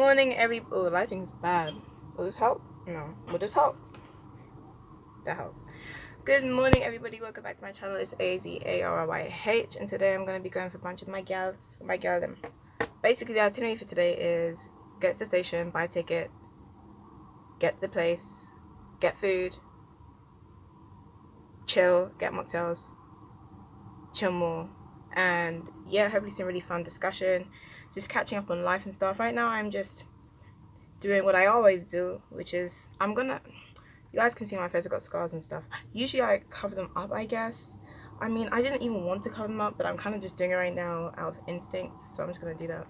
morning, oh, the lighting's bad. Will this help? No. Will this help? That helps. Good morning, everybody. Welcome back to my channel. It's AZARYH, and today I'm going to be going for brunch with my gals. Basically, the itinerary for today is get to the station, buy a ticket, get to the place, get food, chill, get mocktails, chill more, and yeah, hopefully some really fun discussion, just catching up on life and stuff. Right now I'm just doing what I always do, which is you guys can see my face, I've got scars and stuff. Usually I cover them up, I guess. I mean, I didn't even want to cover them up, but I'm kind of just doing it right now out of instinct, so I'm just gonna do that.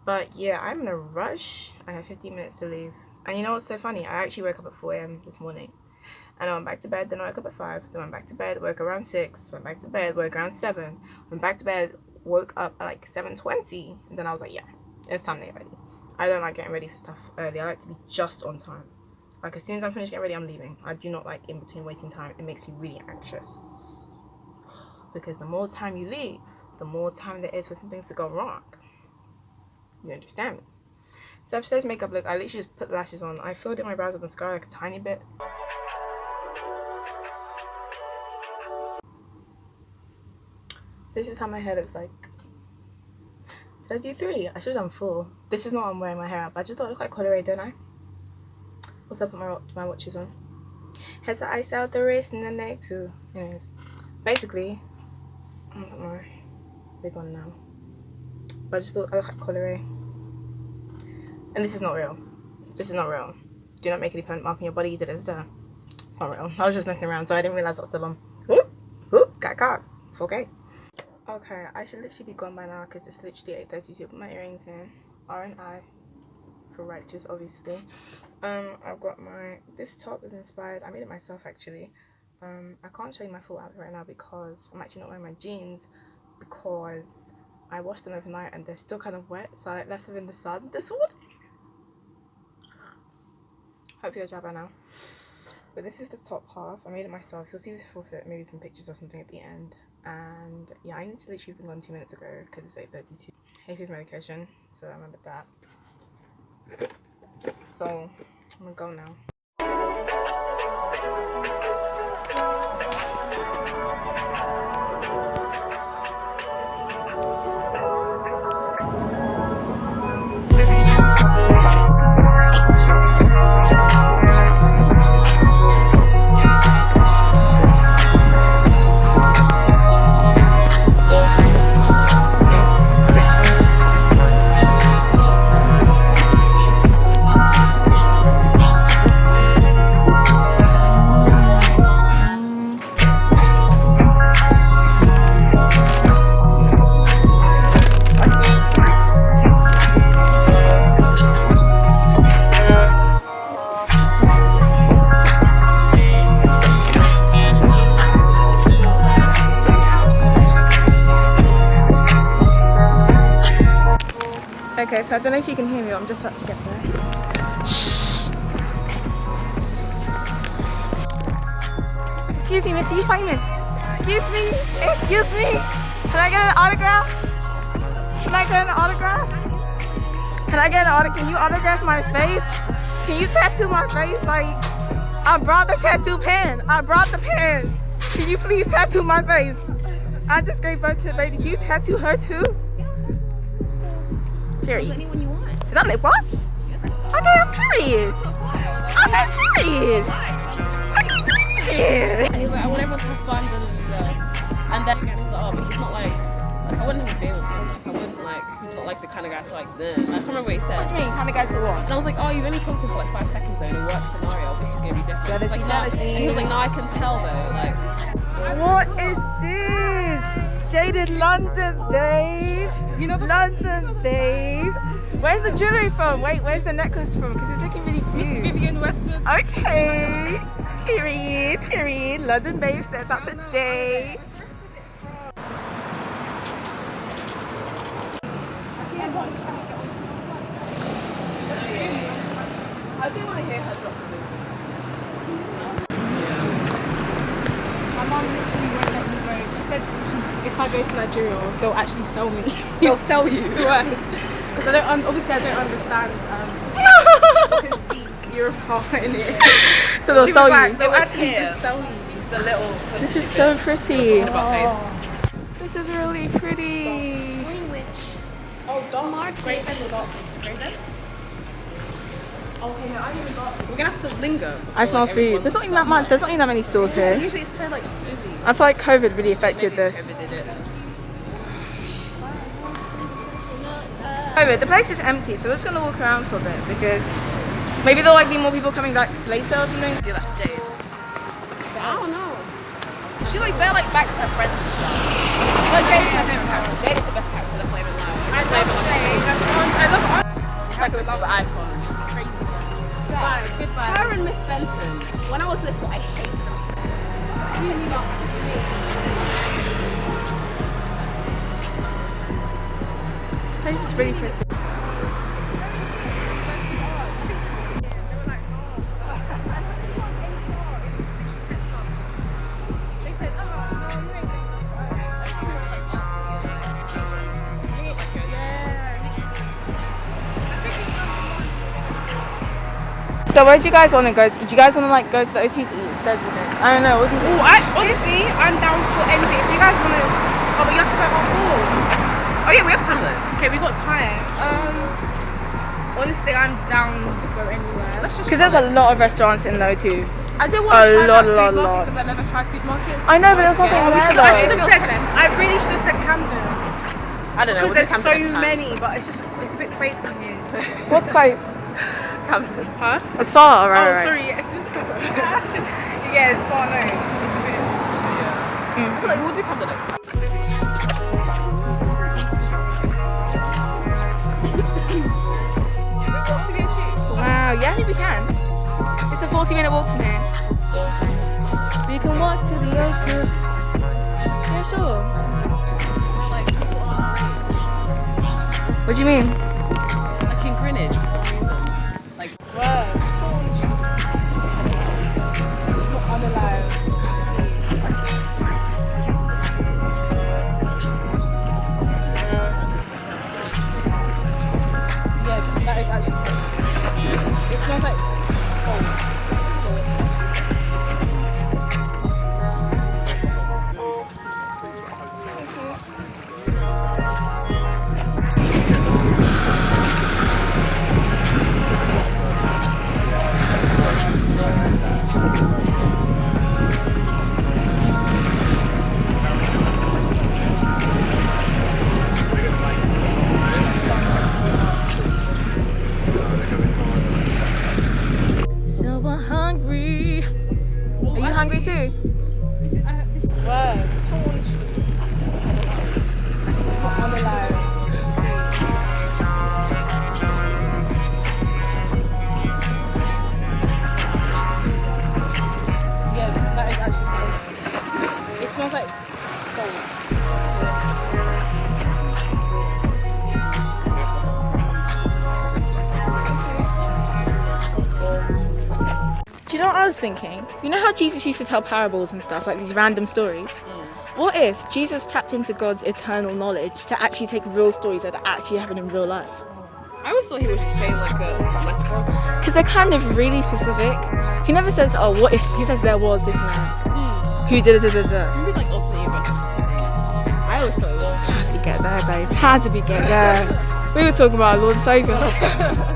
But yeah, I'm in a rush. I have 15 minutes to leave. And you know what's so funny? I actually woke up at 4 AM this morning. And I went back to bed, then I woke up at 5, then went back to bed, woke around 6, went back to bed, woke around 7, went back to bed, woke up at like 7:20, and then I was like, yeah, it's time to get ready. I don't like getting ready for stuff early. I like to be just on time. Like, as soon as I'm finished getting ready, I'm leaving. I do not like in between waiting time. It makes me really anxious. Because the more time you leave, the more time there is for something to go wrong. You understand me? So upstairs makeup look, I literally just put the lashes on. I filled in my brows with mascara like a tiny bit. This is how my hair looks like. Did I do 3? I should have done 4. This is not how I'm wearing my hair up. I just thought it looked like corduroy, didn't I? Also, I put my watches on. Head to ice out the wrist and the neck too. Anyways, basically, I'm put my big one now. But I just thought I look like corduroy. And this is not real. This is not real. Do not make any permanent mark on your body. It's not real. I was just messing around, so I didn't realize I was still on. Whoop, got caught. Okay. Okay, I should literally be gone by now because it's literally 8:32. Put my earrings in. R&I. For righteous, obviously. I've got this top is inspired. I made it myself actually. I can't show you my full outfit right now because I'm actually not wearing my jeans because I washed them overnight and they're still kind of wet, so I left them in the sun this morning. Hopefully they'll dry by now. But this is the top half. I made it myself. You'll see this full fit, maybe some pictures or something at the end. And yeah, I need to literally been gone 2 minutes ago because it's 8:32. Hay fever medication, so I remembered that. So I'm gonna go now. Okay, so I don't know if you can hear me, but I'm just about to get there. Excuse me, miss, are you famous? Excuse me? Excuse me? Can I get an autograph? Can I get an autograph? Can I get an autograph? Can you autograph my face? Can you tattoo my face? Like, I brought the tattoo pen. I brought the pen. Can you please tattoo my face? I just gave birth to a baby. Can you tattoo her too? Period. Anyone you want. Is that lip gloss? Okay, that's period. Okay, period. Okay, period. And he's like, I want everyone to have fun, and then he was like, oh, but he's not like I wouldn't have a beer with him. Like, I wouldn't he's not like the kind of guy to like this. I can't remember what he said. What do you mean, kind of guy to what? And I was like, oh, you've only talked to him for like 5 seconds though, in a work scenario, this is gonna be different. Jealousy, like, jealousy. And he was like, no, I can tell though, like. What is this? Jaded London, babe. You know London, babe. Where's the jewelry from? Wait, where's the necklace from? Because it's looking really cute. Vivian Westwood. Okay. Period, period. London babe steps out today. I do want to hear her drop the loop. My mom literally won't let me go. She said if I go to Nigeria, they'll actually sell me. They'll sell you. Right. Because obviously I don't understand. I can speak European. So they'll sell you. They'll actually just sell you the little. This is so pretty. Oh. This is really pretty. Oh, dark grey pen or dark grey pen? Okay, no, I even got. We're gonna have to linger. I smell food. There's not even that much. There's not even that many stores here. Usually it's so like busy. I feel like COVID really affected this. COVID did it. COVID, the place is empty, so we're just gonna walk around for a bit because maybe there'll like be more people coming back later or something. Yeah, that's Jade. I don't know. She like bare like backs her friends and stuff. But Jade is my favorite character. Jade is the best character. That's not even lie. I love Jade. I love her. It's like this is an icon. Crazy. Goodbye. Her and Miss Benson. When I was little, I hated them so. Really nasty. This place is really pretty. So where do you guys want to go to? Do you guys want to like go to the OT to eat instead? Do you think? I don't know. What do you think? Honestly, I'm down for anything. If you guys want to, but you have to go at 4. Oh yeah, we have time though. Okay, we got time. Honestly, I'm down to go anywhere. Let's just. Because there's a lot of restaurants in the OT. I did want to try that food market because I never tried food markets. I know, but there's nothing there though. I really should have said Camden. I don't know. Because there's so many, but it's a bit crazy from here. What's close? Camden. Huh? It's far, right? Oh, sorry. Yeah, it's far. No, it's a bit. Yeah. Like, we'll do Camden next time. Wow, yeah, I think we can. It's a 40-minute walk from here. We can walk to the O2. Yeah, sure. What do you mean? Like in Greenwich for some reason. Like, Wow. not unalive. Yeah, that is actually good. It smells like salt. So hungry. Are you hungry too? Wow. Yeah, that is actually good. It smells like salt. Do you know what I was thinking? You know how Jesus used to tell parables and stuff, like these random stories? What if Jesus tapped into God's eternal knowledge to actually take real stories that actually happen in real life? I always thought he was just saying like a metaphorical story. Because they're kind of really specific. He never says, oh, what if? He says there was this man who did it. Maybe like alternate universe. I always thought it was. How did we get there, babe? How did we get there? We were talking about our Lord and Saviour.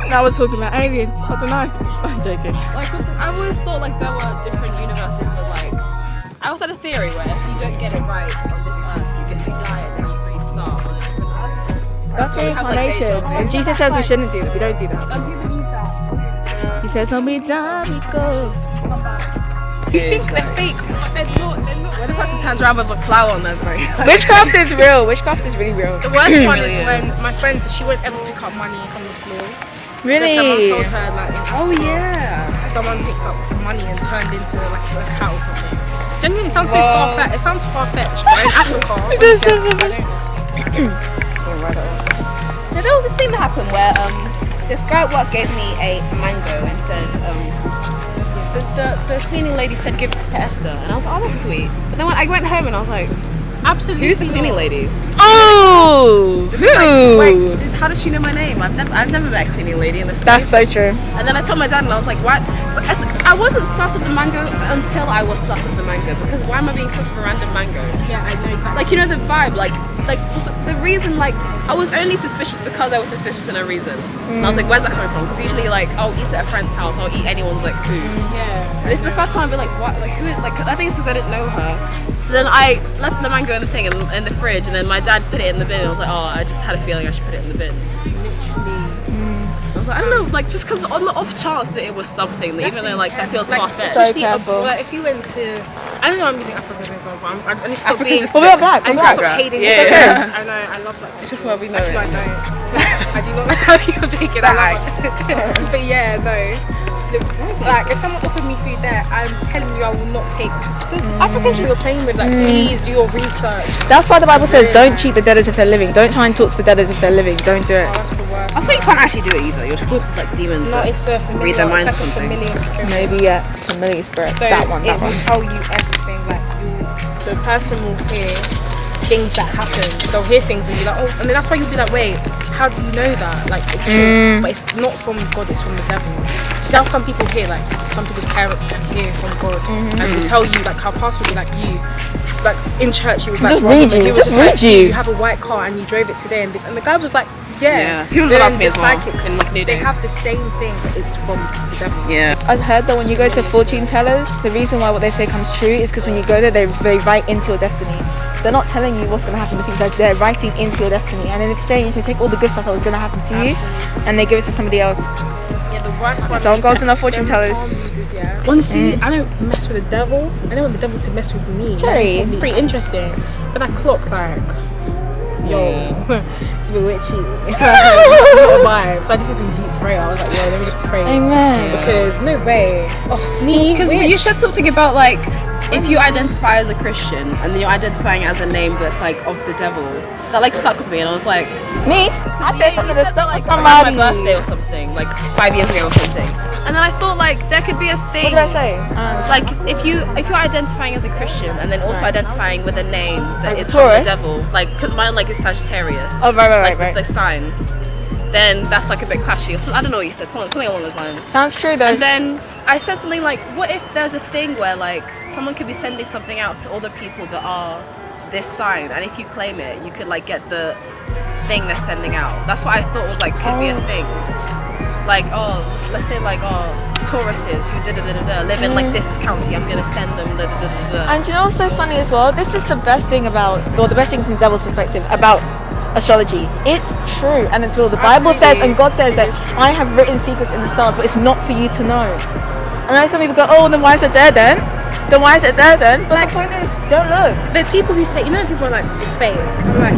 Now we're talking about aliens. I don't know. I'm joking. Like, I always thought like there were different universes where like, I always had a theory where if you don't get it right on this earth, you die and then you restart on a different earth. That's reincarnation. And Jesus says we shouldn't do that. We don't do that. Some people use that. He says when we die, we go. You think they're fake, but they're not. When the person turns around with a flower on their brain. Witchcraft is real. Witchcraft is really real. The worst one is when my friend said she won't ever pick up money from the floor. Really? Someone told her like, Oh yeah. someone picked up money and turned into like a cat or something. Genuinely, it sounds so far-fetched. It sounds far-fetched, but in Africa, So there was this thing that happened where this guy at work gave me a mango and said the cleaning lady said give this to Esther, and I was like, oh, that's sweet. But then when I went home and I was like, Absolutely. Who's the cleaning lady? Oh, who? Wait, how does she know my name? I've never met a cleaning lady in this place. That's so true. And then I told my dad, and I was like, "Why?" I wasn't sus of the mango until I was sus of the mango. Because why am I being sus of a random mango? Yeah, I know exactly. Like, you know the vibe. Like the reason. Like, I was only suspicious because I was suspicious for no reason. And I was like, "Where's that coming from?" Because usually, like, I'll eat at a friend's house. I'll eat anyone's like food. Yeah. This is the first time I've been like, what? Like, who? Like, I think it's because I didn't know her. So then I left the mango in the thing in the fridge, and then my dad put it in the bin. And I was like, oh, I just had a feeling I should put it in the bin. Literally. I was like, I don't know, like, just because on the off chance that it was something that, even though like that feels far-fetched. So careful. Like, if you went to, I don't know, I'm using Africa as an example. I need to stop Africa's being. just we're black. I need to stop hating. Yeah. I know, I love black people. It's just where we know Actually, it. I don't. I do not like how you're shaking. But yeah, no. Like, if someone offered me food there, I'm telling you, I will not take. Africans you're playing with, like, please do your research. That's why the Bible says, don't cheat the dead as if they're living. Don't try and talk to the dead as if they're living. Don't do it. Oh, that's the worst. That's why you can't actually do it either. You're schooled to like demons. No, it's a familiar. read their minds it's or like something. a familiar spirit. Maybe, yeah, familiar spirit. So that one. it will tell you everything. Like, the person will hear things that happen. They'll hear things and be like, oh, and then that's why you'll be like, wait, how do you know that? Like, it's true, but it's not from God, it's from the devil. See how some people hear, like, some people's parents can hear from God, and will tell you, like, how pastor would be like, you, like, in church, he was like, just read you, he was just like, read you. you have a white car and you drove it today and this, and the guy was like, yeah. People Then ask me the as well. psychics, In New they Day. have the same thing, but it's from the devil. Yeah. I've heard that when you go to fortune tellers, the reason why what they say comes true is because when you go there, they write into your destiny. They're not telling you what's going to happen, but things they're writing into your destiny, and in exchange, they take all the good stuff that was going to happen to you, and they give it to somebody else. Yeah, the worst one. Don't is go to no fortune them tellers. palm readers, yeah. Honestly, I don't mess with the devil. I don't want the devil to mess with me. Very. Like, pretty interesting. But that clock, like, yo, it's a bit witchy. Not a vibe. So I just did some deep prayer. I was like, yo, let me just pray. Amen. Because no way. Oh, me. Because you said something about like, if you identify as a Christian and then you're identifying as a name that's like of the devil, that like stuck with me, and I was like, Me? I said something that stuck with around somebody. my birthday or something, like 5 years ago or something. And then I thought like there could be a thing. What did I say? Like if you're identifying as a Christian and then also identifying with a name that Like is from the Taurus? devil, like because mine like is Sagittarius. Oh, right. The sign. Then that's like a bit clashy. I don't know what you said. Something along those lines. Sounds true though. And then I said something like, what if there's a thing where like someone could be sending something out to other people that are this sign, and if you claim it, you could like get the thing they're sending out. That's what I thought was like could be a thing. Like, oh, let's say like, oh, Tauruses who live in like this county, I'm gonna send them And you know what's so funny as well? This is the best thing about, or the best thing from the devil's perspective about astrology. It's true and it's real. The Bible says and God says that I have written secrets in the stars, but it's not for you to know. And I know some people go, oh, then why is it there then? Then why is it there then? But like, the point is, don't look. There's people who say, you know, people are like, it's fake. I'm like,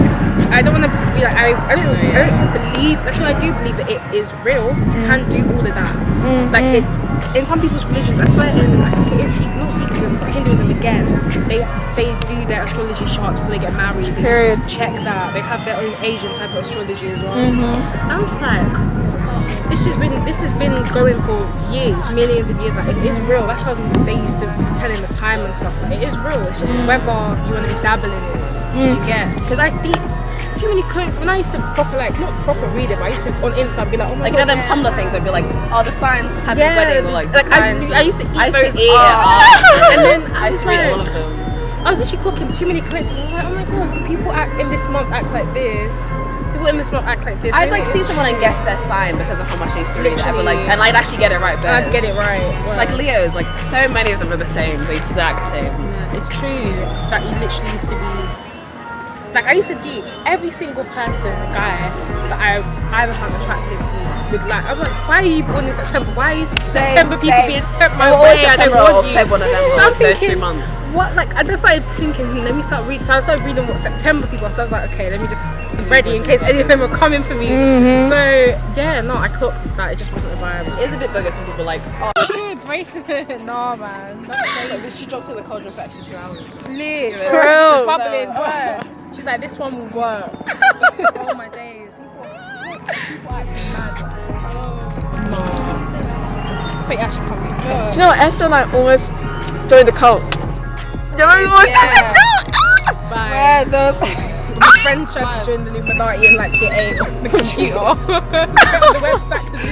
I don't want to be like, I don't believe, actually I do believe that it is real. You can do all of that. Like, it, in some people's religions, I swear, in, I think it is not Sikhism, but Hinduism again, they do their astrology charts before they get married. They Period. check that. They have their own Asian type of astrology as well. I'm just like, this has been going for years, millions of years. Like, it is real. That's how they used to be telling the time and stuff. Like, it is real. It's just whether you want to be dabbling in it. You get, because I deeped too many quotes when I used to proper, like, not proper read it, but I used to on Insta be like, oh my like, god, you know them Tumblr things. I'd be like, oh, the signs, the type of wedding, or like the signs. I used to eat I those used to eat and then I used to read all of them. I was actually clocking too many coincidences. I was like, oh my god, people in this month act like this. People in this month act like this. I'd Maybe like see it's someone and true. guess their sign because of how much I used to read it. I'd be like, Literally. and I'd actually get it right. I'd get it right. Wow. Like Leos, like so many of them are the same, the exact same. Yeah, it's true that you literally used to be. Like, I used to deep every single person, guy that I ever found attractive with, like, I was like, why are you born in September? Why is September people being sent my way? I don't want you. September, one of them. So I'm those 3 thinking, months. what, like, I just started thinking, let me start reading. So I started reading what September people are. So I was like, okay, let me just be ready in case any of them are coming for me. So, yeah, no, I clocked that. It just wasn't a vibe. It is a bit bogus when people are like, oh, Bracelet. Nah, man. That's like, she drops in the cauldron for extra 2 hours. lit. True. Bubbling word. She's like, this one will work. Oh my days. People are actually mad. So you actually can't make sense. Do you know what? Esther and I almost joined the cult. Do you know what we almost joined the cult? Bye. Where the friends tried to join the Illuminati and like hit A on the computer, the website because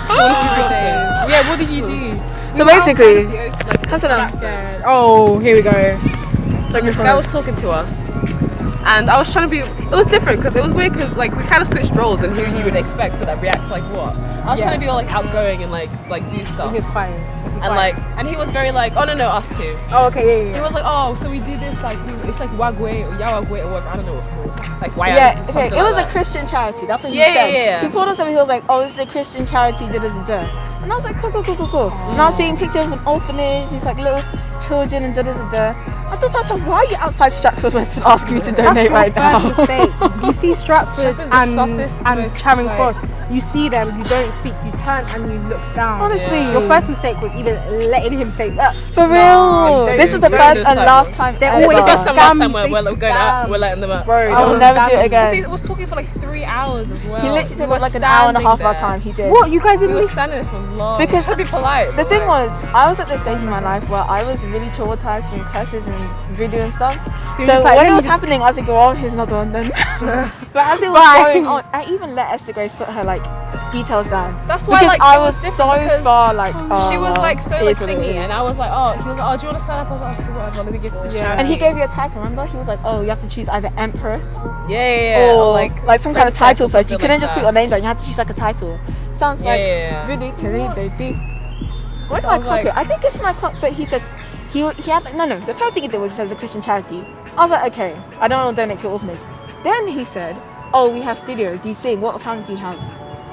we want to see pictures. Yeah, what did you do? So basically, Scared. Oh, here we go. This guy was talking to us, and I was trying to be. It was different because it was weird because like we kind of switched roles and who you would expect to like react like what. I was trying to be all like outgoing and like do stuff. He was fine. And like, and he was very like, oh no, us too. Oh, okay, yeah. He was like, oh, so we do this like, it's like wagwe or yawagwe or whatever. I don't know what's called. Like why? Yeah, okay. It was a Christian charity. That's what he said. Yeah. He told us something. He was like, oh, this is a Christian charity. Da da da da. And I was like, cool. And I was seeing pictures of an orphanage. These like little children and da da da da. I thought that's why are you outside Stratford Westford asking me to donate right now? That's your first mistake. You see Stratford and Charing like, Cross. You see them. You don't speak. You turn and you look down. Honestly, your first mistake was even letting him say that. For real. This is the first and last time. They're It's always the first and last time they we're going out. We're letting them out. Bro, I will never do it again. He was talking for like 3 hours as well. He literally took like an hour and a half of our time. He did. What, you guys We didn't were leave? standing there for long. Because trying to be polite. The thing was, I was at this stage in my life where I was really traumatized from curses and voodoo and stuff. you're So just like, when let it me was just- happening, I was like, oh, here's another one then. But as it was going on, I even let Esther Grace put her like details down. That's why Because like I it was different so because far like, she was like so like it is what it thingy, is. and I was like, oh, he was like, oh, do you want to sign up? I was like, okay, whatever, let me get to this charity. And he gave you a title, remember? He was like, oh, you have to choose either Empress or like some kind of princess title or first. You something couldn't like just put that. your name down, you had to choose like a title. Sounds like really to me, baby. Where did So I I was clock like- it? I think it's my clock, but he said he had like, no. The first thing he did was he said it's a Christian charity. I was like, okay, I don't want to donate to your orphanage. Then he said, oh, we have studios. Do you sing? What talent do you have?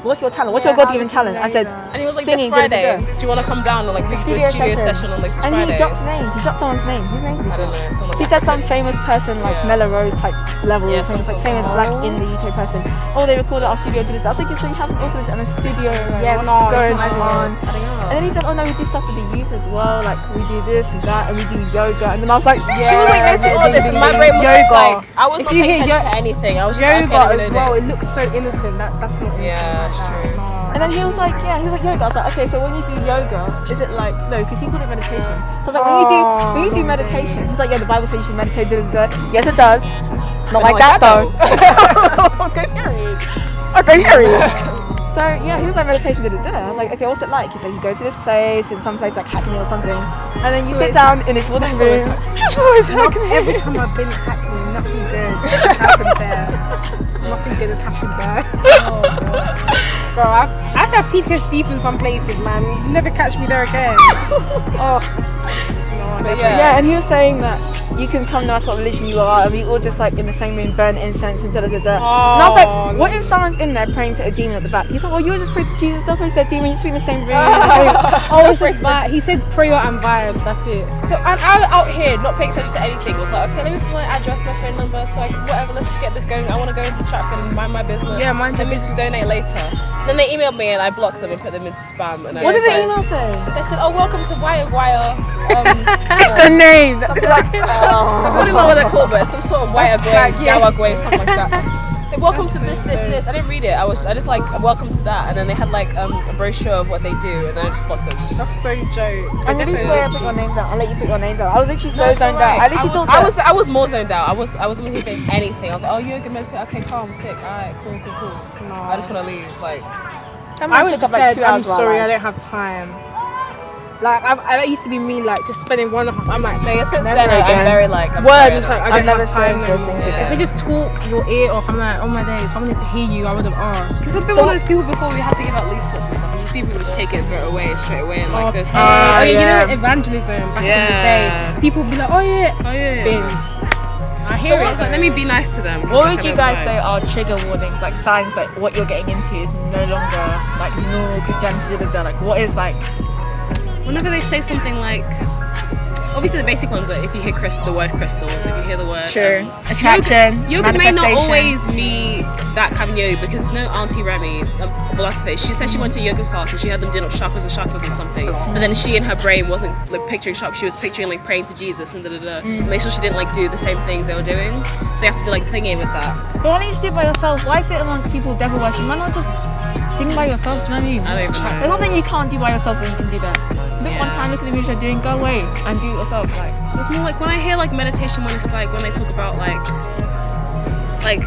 What's your talent? What's your God-given talent? I said, And he was like, singing, this Friday, da-da-da-da. do you want to come down and like we can do a studio session on like this And Friday? he dropped names. He dropped someone's name. Whose name did he I don't drop? know. Someone He said some famous person, like Yeah. Mella Rose type level, Yeah, famous, like something. famous black in the UK person. Oh, they recorded our studio. Did it. I was like, so you have an orphanage and a studio. Like, Yeah, what's no, going it's on? not. And then he said, oh no, we do stuff for the youth as well. Like we do this and that, and we do yoga. And then I was like, She was like, let's do all this, and my brain was just like, I was not If you paying hear attention to anything. I was just Yoga like, okay, as well. It looks so innocent. That's not innocent. Yeah, like it's that. true. No. And then he was like, yoga. I was like, okay, so when you do yoga, is it like, no, because he called it meditation. I was like, when you do meditation, he's like, yeah, the Bible says you should meditate. Yes, it does. Not like that though. Okay, period. So yeah, he was like meditation. I was like, okay, what's it like? He said you go to this place in some place like Hackney or something, and then you sit down in this wooden room. It's always Hackney. Every time I've been at Hackney, nothing good has happened there. Nothing good has happened there. Oh god. Bro, I've had PTSD from some places, man. You never catch me there again. Oh. No, Yeah, and he was saying that you can come no matter what religion you are, and we all just like in the same room burn incense and da da da da. And I was like, what if someone's in there praying to a demon at the back? He's like, well, you just pray to Jesus, don't pray to that demon, you just be in the same room. oh, it's just vibe. He said prayer and vibes, that's it. So and I was out here not paying attention to anything. Was like, okay, let me put my address, my phone number, so I can whatever. Let's just get this going. I want to go into Stratford and mind my business. Yeah, mind Let your me just donate later. And then they emailed me and I blocked them and put them into spam. And I What was did the like, email say? They said, oh, welcome to Guaya. It's the name. Something like that's not even what they're called, but it's some sort of Guaya, Yawagwe, something like that. Hey, welcome to this. I didn't read it. I just like welcome to that, and then they had like a brochure of what they do, and then I just blocked them. That's so jokes. I'm really sorry I put your name down. I'll let you put your name down. I was literally so it's zoned alright. out. I literally thought I was more zoned out. I wasn't here saying anything. I was like, oh, yoga, meditate. Okay, calm, sick. Alright, cool. No. I just want to leave. Like, I would took have up like said, 2 I'm hours of our sorry, I life. don't have time. Like, that used to be me, like, just spending 1.5. I'm like, no, since never then I'm again. very like, I'm Word, sorry, it's like, I I've don't never have time said those anymore. things again. If they just talk your ear off, I'm like, oh my days, if I wanted to hear you, I would have asked. Because I've been one of those people before we had to give out leaflets and stuff, and you see people just take it and throw it away straight away, and like this. Oh, yeah. you know, evangelism back in the day. People would be like, oh yeah, bin. I hear So it. I was like, let me be nice to them. 'cause What like, would I you don't guys vibes. say are trigger warnings, like signs that what you're getting into is no longer like normal Christianity? Like what is like? Whenever they say something like, obviously the basic ones are if you hear the word crystals, if you hear the word Attraction, yoga may not manifestation. always be that kind of yoga, because Auntie Remy, she said she went to yoga class and she had them doing up chakras and something, and then she in her brain wasn't like picturing chakras, she was picturing like praying to Jesus and make sure she didn't like do the same things they were doing, so you have to be like thinking with that. But why don't you just do it by yourself? Why sit amongst people devil worship? Why not just sing by yourself? Do you know what I mean? I don't even know. There's nothing you can't do by yourself when you can do that. Look one time, look at the music they're doing, go away and do it yourself. Like, it's more like when I hear like meditation, when it's like when they talk about like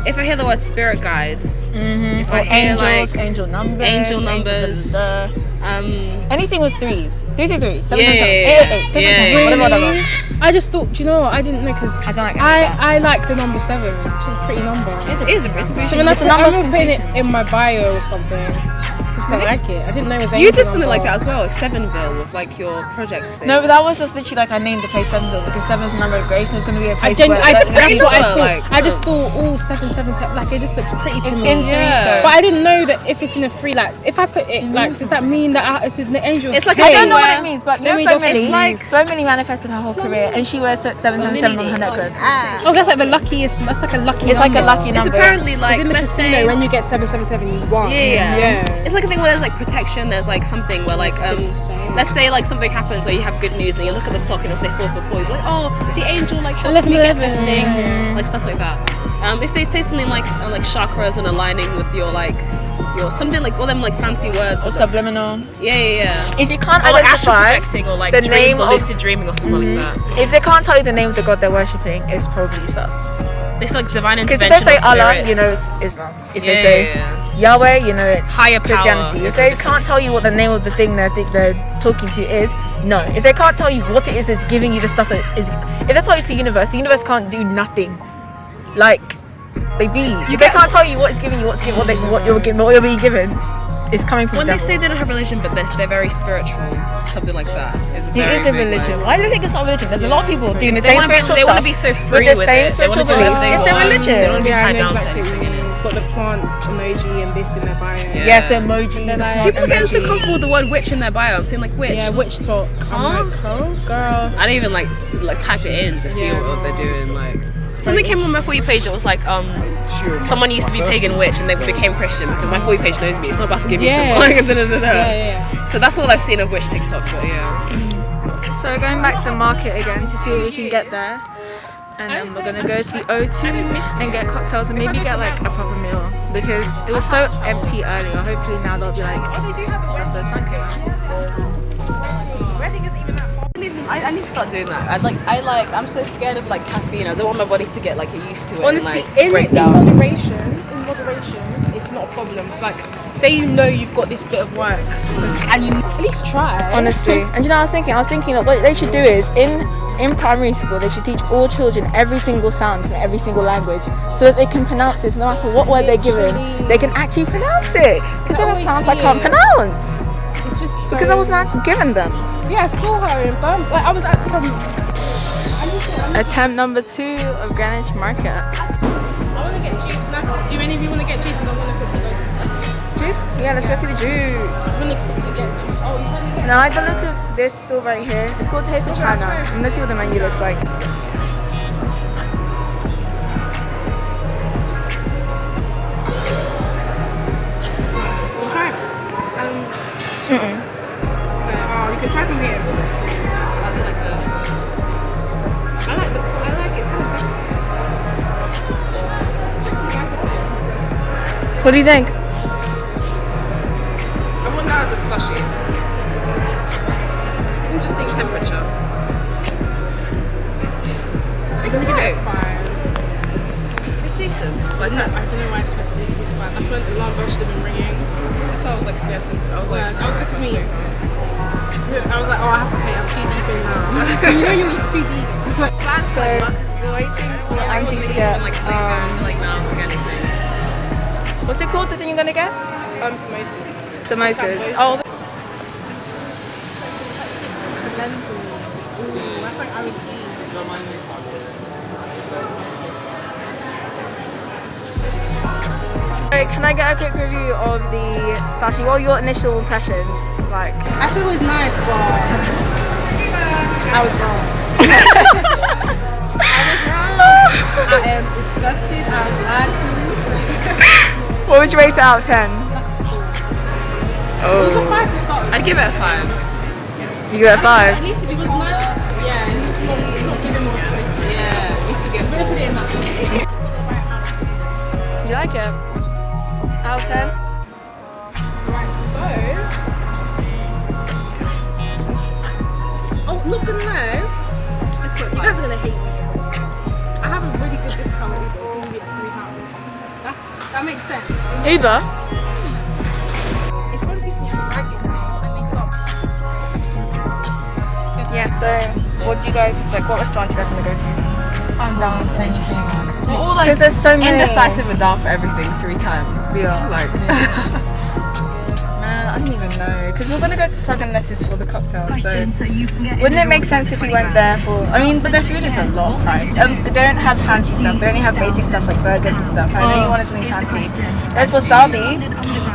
if I hear the word spirit guides, if I hear angels, like angel numbers, anything with threes. 333, 777, 888, whatever. I just thought, do you know what? I didn't know because I don't like I like the number 7, which is a pretty number. It is a beautiful So when that's the number I of remember putting it completion. in my bio or something. Just I like it. I didn't know it was You angel did something number. like that as well, like Sevenville with like your project thing. No, but that was just literally like I named the place Sevenville because 7 is the number of grace and it's going to be a place That's where what I thought. like, I just thought, oh, 777, like it just looks pretty to it's me. in 3 though. But I didn't know that if it's in a 3, like if I put it, like does that mean that it's in the angel? It's like I a don't know what where- it means, but you Let know me so just- many, it's like- so many manifested her whole career and she wears 777 on her necklace. Oh, that's like the luckiest. That's like a lucky. It's like a lucky It's number. apparently like, in the let's casino say, when you get 777, you won. yeah. It's like a thing where there's like protection. There's like something where like let's say like something happens where you have good news and you look at the clock and it'll say 444. You're like, oh, the angel like helped me get this thing, like stuff like that. If they say something like chakras and aligning with your something like all them like fancy words Or subliminal. yeah. If you can't Or like astral identify projecting or like the dreams name or of- lucid dreaming or something like that. if they can't tell you the name of the god they're worshipping, it's probably sus. They say like divine Because intervention. if they say Allah, spirits. you know it's Islam. If Yeah, they say yeah. Yahweh, you know it's Higher power. Christianity. If It's they a different- can't tell you what the name of the thing they're talking to is, no. If they can't tell you what it is that's giving you the stuff that is, if they tell you it's the universe can't do nothing. Like, baby, if they can't tell you what it's giving you, what you're being given, it's coming from When the they devil. say they don't have religion, but they're very spiritual, something like that. It is a religion. Why do they think it's not a religion? There's a lot of people doing the They same want spiritual to stuff be so free with the with same it. spiritual They want to do beliefs. what It's they a want. religion. They don't want to be Yeah, I tied know down to exactly what anything. you mean. Got the plant emoji and this in their bio. Yeah. Yes, the emoji. Then the I- plant People are getting so emoji. comfortable with the word witch in their bio. I'm saying like witch. Yeah, witch talk. I'm like, oh, girl. I don't even like type it in to see Yeah, what they're no. doing. Like something came on my For You page that was like someone used to be pagan witch and they became Christian because my For You page knows me. It's not about to give me some like Yeah. So that's all I've seen of witch TikTok. But yeah. So we're going back to the market again to see what we can get there. And then we're gonna go to the O2 and get cocktails and maybe get like a proper meal because it was so empty earlier. Hopefully now there'll be like stuff that's like I need to start doing that. I'm so scared of like caffeine. I don't want my body to get like used to it. Honestly, and, like, break in down. moderation, it's not a problem. It's like, say you know you've got this bit of work, and you at least try. honestly. And you know, I was thinking that what they should do is in primary school they should teach all children every single sound from every single language so that they can pronounce this no matter what word they're given. They can actually pronounce it because there are sounds I can't pronounce It's just so. because I was not given them. Yeah, I saw her in Birmingham. Like I was at some. Attempt number 2 of Greenwich Market. I want to get juice. Do any of you want to get juice? Because I want to quickly go. Juice? Yeah, let's go see the juice. I want to quickly get juice. Oh, you trying to get? And I like the look of this store right here. It's called Taste of China. I'm gonna see what the menu looks like. We'll try. Oh, you can try from here. I like it. It's kind of good. What do you think? I want that as a slushie. It's an interesting temperature. It's like 5. It's decent. I don't know why I expected this to be 5. That's when the alarm bell should have been ringing. That's why I was like scared to. I was like, This is me. I was like, oh, I have to pay. I'm too deep in now. You know you're just too deep. So we're waiting for Angie to get like now anything. what's it called? The thing you're gonna get? Samosas. Samosas. Oh, It's the lentils. Ooh, that's like I would eat. so can I get a quick review of the slushy? What are your initial impressions? Like, I thought it was nice, but I was wrong. I am disgusted. I was lied to. what would you rate it out of 10? It was a 5 to start with. I'd give it a 5. You give it a 5. At least it was nice. Yeah, it's not giving more space. Yeah, it needs to get I'm gonna put it in that. Do you like it? Out of 10? Right, so not gonna lie, you guys are gonna hate me. I have a really good discount on Uber. It's gonna be at £3. That makes sense. Uber? It's when people drag it now and they stop. Yeah, so what do you guys like? What restaurant do you guys want to go to? I'm down so interesting. Because there's so many. Indecisive and down for everything 3 times. Yeah. Like, Man, I don't even know. Because we're gonna go to Slug and Lettuce for the cocktails. So wouldn't it make sense if we went there for? I mean, but their food is a lot of price. They don't have fancy stuff. They only have basic stuff like burgers and stuff. I know you wanted something fancy. There's wasabi.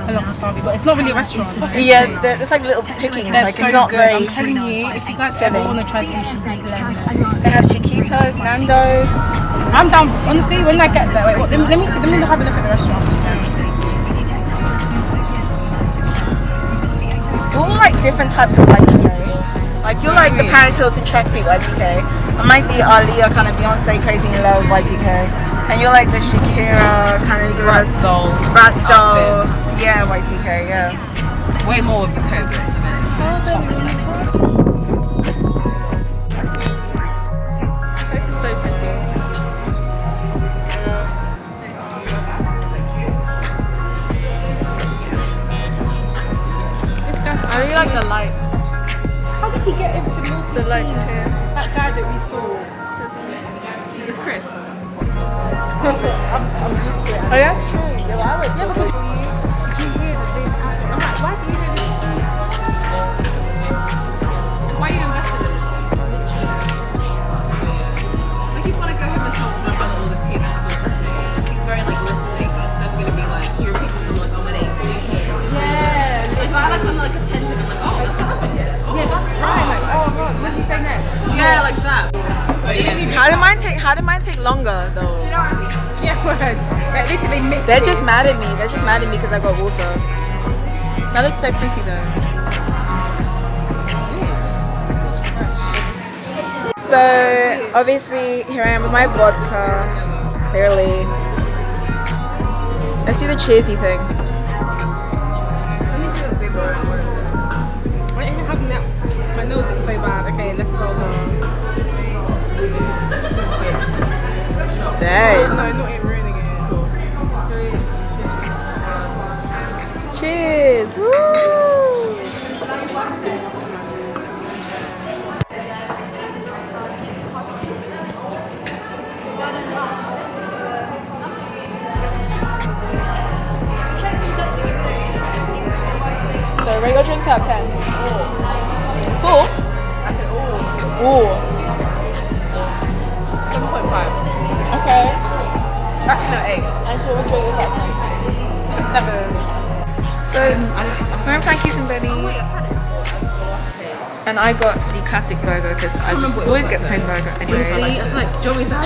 I love wasabi, but it's not really a restaurant. Yeah, there's like little pickings. They're Like so it's not good. very. I'm telling you, if you guys ever want to try sushi, just let me know. They have Chiquitos, Nando's. I'm down. Honestly, when I get there, wait, what, let me see. Let me have a look at the restaurants. All like different types of y2k. Like you're like the Paris Hilton tracksuit y2k. I'm like the Aaliyah kind of Beyonce crazy in love y2k. And you're like the Shakira kind of Bratz doll. outfits. Yeah, y2k. Yeah. way more of the COVID. So This is so pretty. I really like the lights. How did he get into multi The lights teams? here. That guy that we saw. it's Chris. I'm used to it. Oh, that's true. Yeah, I would. Yeah, because did you hear that this happened? I'm like, why do you know this? Why are you invested in the team? Like, if you want to go home and tell my brother all the tea that happens that day, he's very like listening, but it's never going to be like, he repeats it to me like, oh, my name's GK. Yeah. Like, I like, I'm like attentive, I'm like, oh, that's what happened here. Oh, Yeah, that's right. Like, oh god, what did you say next? yeah, like that. But yes, How did mine take longer though? you know what I mean? Yeah, words. At least if they mix They're it. just mad at me. They're just mad at me because I got water. That looks so pretty though. So obviously here I am with my vodka. Clearly. Let's do the cheersy thing. Let me do a big one. I ain't having that. My nose is so bad. Okay, let's go. There. No, not even ruining it. 3, 2, 1. Cheers. Woo! So rate your drinks out of 10. 4? I said, oh, Ooh. 7.5. Okay. Actually, no, 8. And so what drink is that 10? A 7. So we're in Frankie's and Benny. And I got the classic burger because I just always get the same burger anyway. Honestly, I feel like, do you want me to try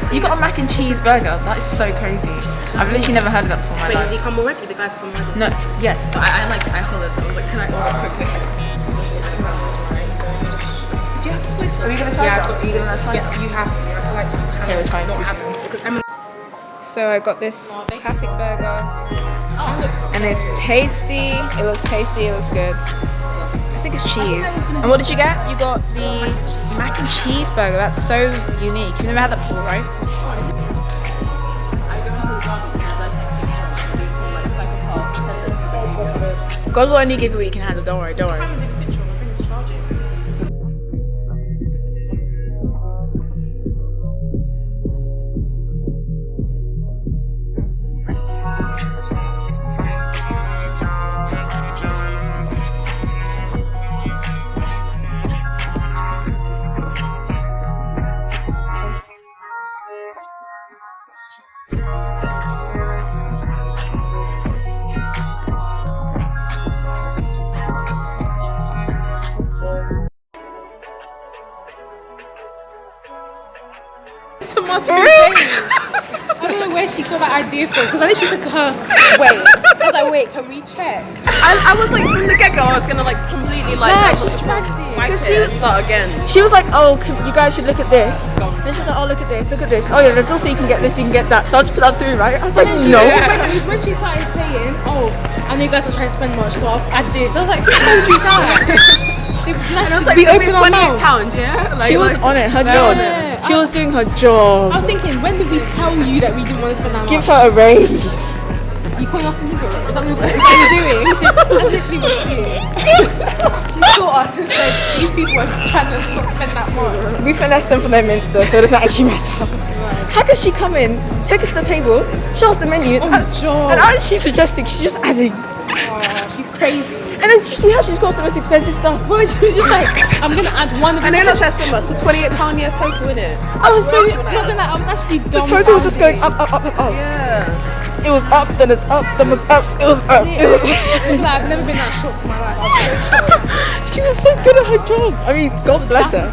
one? You got a mac and cheese burger? That is so crazy. I've literally never heard of that before in my Wait, does he life. come already? The guy's come already. No, yes. I hollered. I was like, can I order quickly? It smells right, so you just. Do you have the soy sauce? Are you gonna try Yeah, that? I've got soy sauce. Yeah, you have to. I feel like you Okay, we're trying not sushi. have it because I'm. So I got this classic burger. And it's tasty. It looks tasty. It looks good. I think it's cheese. And what did you get? You got the mac and cheese burger. That's so unique. You've never had that before, right? I go into the garden and I dissect it and do some like psychopath attendance for behavior. God will only give you what you can handle. Don't worry. Don't worry. I'm taking a picture. My thing is charging. Tomato I don't know where she got that idea from because I literally said to her, wait. I was like, wait, can we check? I was like, from the get-go, I was gonna like completely like Yeah, take she what's tried wrong. it. Wipe Because it she and was- start again. She was like, oh, you guys should look at this. And she's like, oh, look at this. Look at this. Oh yeah, there's also you can get this. You can get that. So I'll just put that through, right? I was like, And then no. it was when she started saying, oh, I know you guys are trying to spend much, so I'll add this. I was like, who told you that? We open our mouth. £28, yeah? Like, She was on it, her job. Yeah. She was doing her job. I was thinking, when did we tell you that we didn't want to spend our Give money? her a raise. You calling us a nigger? Is that what you're doing? That's literally what she did. She saw us and said, these people are trying to not spend that much. We finessed them for their minster, so it doesn't actually matter. How could she come in, take us to the table, show us the menu, and aren't she suggesting she's just adding? Oh, she's crazy. And then do you see how she's got the most expensive stuff? Well, she was just like, I'm gonna add one of And them. they're not trying to spend much, so £28 yeah total, innit? I was so, Not gonna, I was actually the dumb. total was just going up, up, up, up, up. Yeah. It was up, then it's up, then was up, it was up. It was Like, I've never been that shocked in my life. I was so shocked. She was so good at her job. I mean, God bless her.